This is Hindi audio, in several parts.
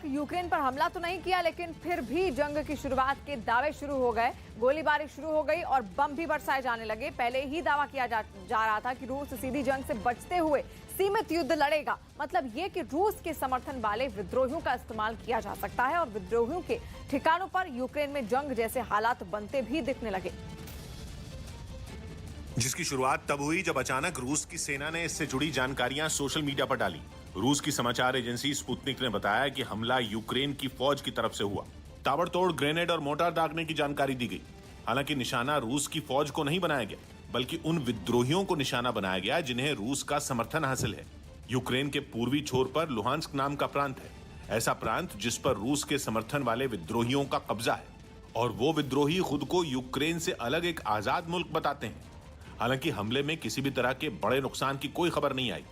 यूक्रेन पर हमला तो नहीं किया, लेकिन फिर भी जंग की शुरुआत के दावे शुरू हो गए। गोलीबारी शुरू हो गई और बम भी बरसाए जाने लगे। पहले ही दावा किया जा रहा था कि रूस सीधी जंग से बचते हुए सीमित युद्ध लड़ेगा। मतलब ये कि रूस के समर्थन वाले विद्रोहियों का इस्तेमाल किया जा सकता है और विद्रोहियों के ठिकानों पर यूक्रेन में जंग जैसे हालात बनते भी दिखने लगे। जिसकी शुरुआत तब हुई जब अचानक रूस की सेना ने इससे जुड़ी जानकारियां सोशल मीडिया पर डाली। रूस की समाचार एजेंसी स्पुतनिक ने बताया कि हमला यूक्रेन की फौज की तरफ से हुआ। ताबड़तोड़ ग्रेनेड और मोर्टार दागने की जानकारी दी गई। हालांकि निशाना रूस की फौज को नहीं बनाया गया, बल्कि उन विद्रोहियों को निशाना बनाया गया जिन्हें रूस का समर्थन हासिल है। यूक्रेन के पूर्वी छोर पर लुहांस्क नाम का प्रांत है, ऐसा प्रांत जिस पर रूस के समर्थन वाले विद्रोहियों का कब्जा है, और वो विद्रोही खुद को यूक्रेन से अलग एक आजाद मुल्क बताते हैं। हालांकि हमले में किसी भी तरह के बड़े नुकसान की कोई खबर नहीं आई,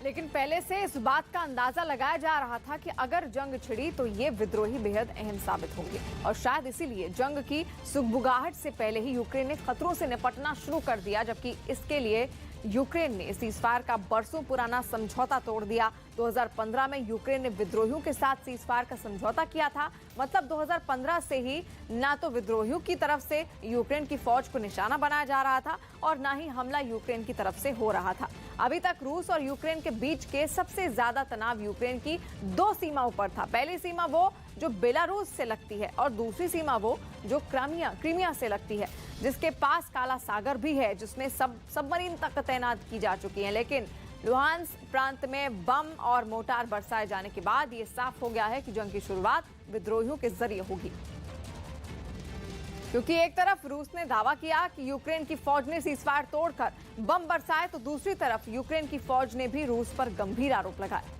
लेकिन पहले से इस बात का अंदाजा लगाया जा रहा था कि अगर जंग छिड़ी तो ये विद्रोही बेहद अहम साबित होंगे, और शायद इसीलिए जंग की सुगबुगाहट से पहले ही यूक्रेन ने खतरों से निपटना शुरू कर दिया, जबकि इसके लिए यूक्रेन ने सीजफायर का बरसों पुराना समझौता तोड़ दिया। 2015 में यूक्रेन ने विद्रोहियों के साथ सीजफायर का समझौता किया था। मतलब 2015 से ही ना तो विद्रोहियों की तरफ से यूक्रेन की फौज को निशाना बनाया जा रहा था और ना ही हमला यूक्रेन की तरफ से हो रहा था। अभी तक रूस और यूक्रेन के बीच के सबसे ज्यादा तनाव यूक्रेन की दो सीमाओं पर था। पहली सीमा वो जो बेलारूस से लगती है और दूसरी सीमा वो जो क्रीमिया से लगती है, जिसके पास काला सागर भी है, जिसमें सबमरीन तक तैनात की जा चुकी है। लेकिन लुहांस्क प्रांत में बम और मोर्टार बरसाए जाने के बाद ये साफ हो गया है कि जंग की शुरुआत विद्रोहियों के जरिए होगी, क्योंकि एक तरफ रूस ने दावा किया कि यूक्रेन की फौज ने सीजफायर तोड़कर बम बरसाए, तो दूसरी तरफ यूक्रेन की फौज ने भी रूस पर गंभीर आरोप लगाए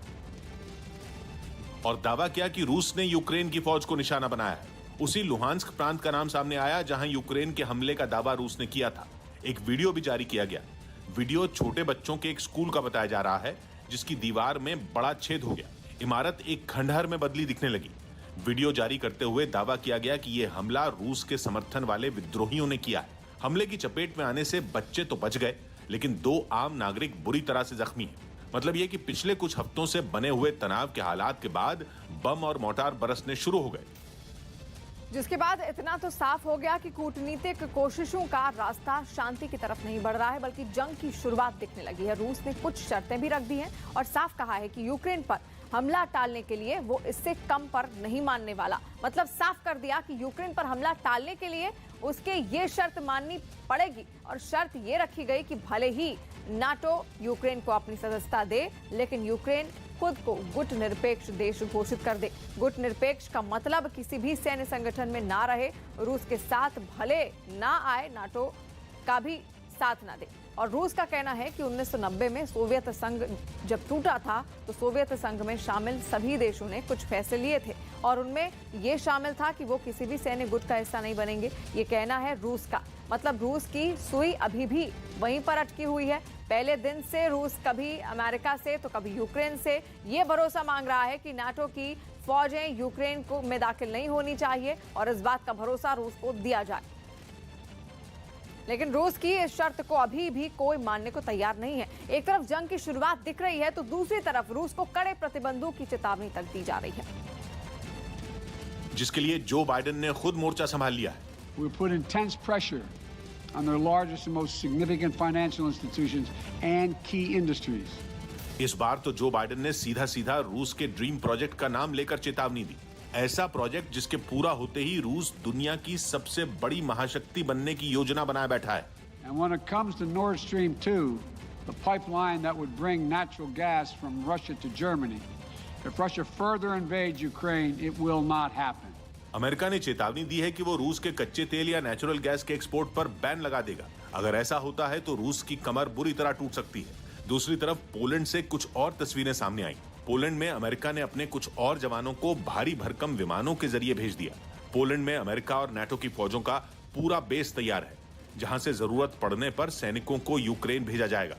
और दावा किया कि रूस ने यूक्रेन की फौज को निशाना बनाया है। उसी लुहांस्क प्रांत का नाम सामने आया जहां यूक्रेन के हमले का दावा रूस ने किया था। एक वीडियो भी जारी किया गया। वीडियो छोटे बच्चों के एक स्कूल का बताया जा रहा है, जिसकी दीवार में बड़ा छेद हो गया। इमारत एक खंडहर में बदली दिखने लगी। वीडियो जारी करते हुए दावा किया गया कि यह हमला रूस के समर्थन वाले विद्रोहियों ने किया है। हमले की चपेट में आने से बच्चे तो बच गए, लेकिन 2 आम नागरिक बुरी तरह से जख्मी हैं। मतलब यह कि पिछले कुछ हफ्तों से बने हुए तनाव के हालात के बाद बम और मोर्टार बरसने शुरू हो गए, जिसके बाद इतना तो साफ हो गया कि कूटनीतिक कोशिशों का रास्ता शांति की तरफ नहीं बढ़ रहा है, बल्कि जंग की शुरुआत दिखने लगी है। रूस ने कुछ शर्तें भी रख दी हैं और साफ कहा है कि यूक्रेन पर हमला टालने के लिए वो इससे कम पर नहीं मानने वाला। मतलब साफ कर दिया कि यूक्रेन पर हमला टालने के लिए उसके ये शर्त माननी पड़ेगी, और शर्त ये रखी गई कि भले ही नाटो यूक्रेन को अपनी सदस्यता दे, लेकिन यूक्रेन खुद को गुट निरपेक्ष देश घोषित कर दे। गुट निरपेक्ष का मतलब किसी भी सैन्य संगठन में ना रहे, रूस के साथ भले ना आए, नाटो का भी साथ ना दे। और रूस का कहना है कि 1990 में सोवियत संघ जब टूटा था तो सोवियत संघ में शामिल सभी देशों ने कुछ फैसले लिए थे और उनमें ये शामिल था कि वो किसी भी सैन्य गुट का हिस्सा नहीं बनेंगे। ये कहना है रूस का। मतलब रूस की सुई अभी भी वहीं पर अटकी हुई है। पहले दिन से रूस कभी अमेरिका से तो कभी यूक्रेन से ये भरोसा मांग रहा है कि नाटो की फौजें यूक्रेन को में दाखिल नहीं होनी चाहिए, और इस बात का भरोसा रूस को दिया जाए। लेकिन रूस की इस शर्त को अभी भी कोई मानने को तैयार नहीं है। एक तरफ जंग की शुरुआत दिख रही है तो दूसरी तरफ रूस को कड़े प्रतिबंधों की चेतावनी तक दी जा रही है, जिसके लिए जो बाइडेन ने खुद मोर्चा संभाल लिया है। We put intense pressure on their largest and most significant financial institutions and key industries. इस बार तो जो बाइडेन ने सीधा सीधा रूस के ड्रीम प्रोजेक्ट का नाम लेकर चेतावनी दी। ऐसा प्रोजेक्ट जिसके पूरा होते ही रूस दुनिया की सबसे बड़ी महाशक्ति बनने की योजना बनाए बैठा है। And when it comes to Nord Stream 2, the pipeline that would bring natural gas from Russia to Germany, if Russia further invades Ukraine, it will not happen. America ने चेतावनी दी है कि वो रूस के कच्चे तेल या नेचुरल गैस के एक्सपोर्ट पर बैन लगा देगा। अगर ऐसा होता है तो रूस की कमर बुरी तरह टूट सकती है। दूसरी तरफ पोलैंड से कुछ और तस्वीरें सामने आई। पोलैंड में अमेरिका ने अपने कुछ और जवानों को भारी भरकम विमानों के जरिए भेज दिया। पोलैंड में अमेरिका और नाटो की फौजों का पूरा बेस तैयार है, जहां से जरूरत पड़ने पर सैनिकों को यूक्रेन भेजा जाएगा।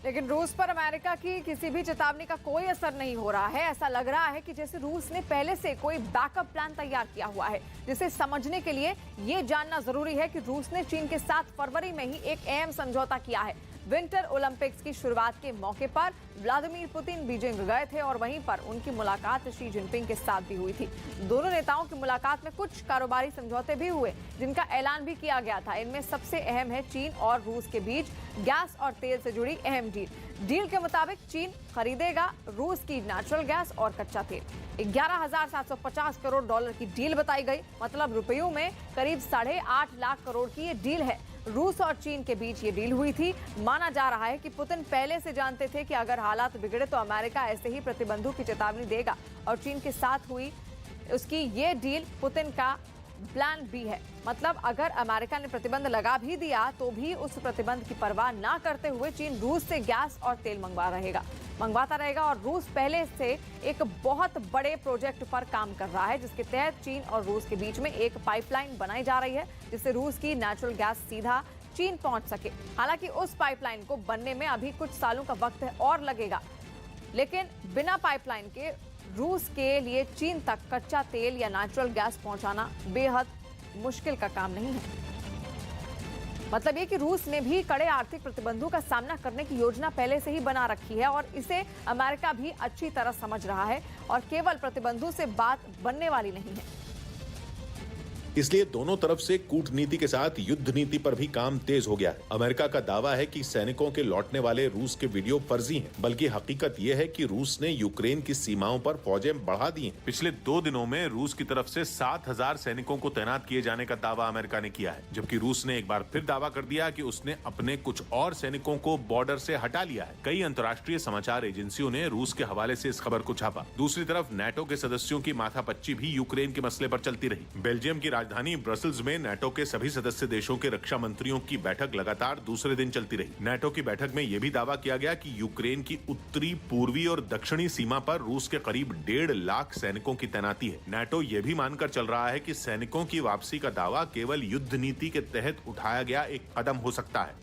लेकिन रूस पर अमेरिका की किसी भी चेतावनी का कोई असर नहीं हो रहा है। ऐसा लग रहा है कि जैसे रूस ने पहले से कोई बैकअप प्लान तैयार किया हुआ है, जिसे समझने के लिए ये जानना जरूरी है कि रूस ने चीन के साथ फरवरी में ही एक अहम समझौता किया है। विंटर ओलंपिक्स की शुरुआत के मौके पर व्लादिमीर पुतिन बीजिंग गए थे और वहीं पर उनकी मुलाकात शी जिनपिंग के साथ भी हुई थी। दोनों नेताओं की मुलाकात में कुछ कारोबारी समझौते भी हुए जिनका ऐलान भी किया गया था। इनमें सबसे अहम है चीन और रूस के बीच गैस और तेल से जुड़ी अहम डील के मुताबिक चीन खरीदेगा रूस की नेचुरल गैस और कच्चा तेल। 11,750 करोड़ डॉलर की डील बताई गई, मतलब रुपयों में करीब 8.5 लाख करोड़ की ये डील है। रूस और चीन के बीच ये डील हुई थी। माना जा रहा है कि पुतिन पहले से जानते थे कि अगर हालात बिगड़े तो अमेरिका ऐसे ही प्रतिबंधों की चेतावनी देगा और चीन के साथ हुई उसकी ये डील पुतिन का प्लान बी है। मतलब अगर अमेरिका ने प्रतिबंध लगा भी दिया तो भी उस प्रतिबंध की परवाह ना करते हुए चीन रूस से गैस और तेल मंगवाता रहेगा और रूस पहले से एक बहुत बड़े प्रोजेक्ट पर काम कर रहा है जिसके तहत चीन और रूस के बीच में एक पाइपलाइन बनाई जा रही है जिससे रूस की नेचुरल गैस सीधा चीन पहुंच सके। हालांकि उस पाइपलाइन को बनने में अभी कुछ सालों का वक्त और लगेगा, लेकिन बिना पाइपलाइन के रूस के लिए चीन तक कच्चा तेल या नेचुरल गैस पहुंचाना बेहद मुश्किल का काम नहीं है। मतलब ये कि रूस ने भी कड़े आर्थिक प्रतिबंधों का सामना करने की योजना पहले से ही बना रखी है और इसे अमेरिका भी अच्छी तरह समझ रहा है और केवल प्रतिबंधों से बात बनने वाली नहीं है। इसलिए दोनों तरफ से कूटनीति के साथ युद्ध नीति पर भी काम तेज हो गया है। अमेरिका का दावा है कि सैनिकों के लौटने वाले रूस के वीडियो फर्जी हैं, बल्कि हकीकत यह है कि रूस ने यूक्रेन की सीमाओं पर फौजें बढ़ा दी हैं। पिछले 2 दिनों में रूस की तरफ से 7,000 सैनिकों को तैनात किए जाने का दावा अमेरिका ने किया है, जबकि रूस ने एक बार फिर दावा कर दिया कि उसने अपने कुछ और सैनिकों को बॉर्डर से हटा लिया है। कई अंतर्राष्ट्रीय समाचार एजेंसियों ने रूस के हवाले से इस खबर को छापा। दूसरी तरफ नाटो के सदस्यों की माथापच्ची भी यूक्रेन के मसले पर चलती रही। बेल्जियम की राजधानी ब्रसल्स में नाटो के सभी सदस्य देशों के रक्षा मंत्रियों की बैठक लगातार दूसरे दिन चलती रही। नाटो की बैठक में यह भी दावा किया गया कि यूक्रेन की उत्तरी, पूर्वी और दक्षिणी सीमा पर रूस के करीब 1.5 लाख सैनिकों की तैनाती है। नाटो यह भी मानकर चल रहा है कि सैनिकों की वापसी का दावा केवल युद्ध नीति के तहत उठाया गया एक कदम हो सकता है।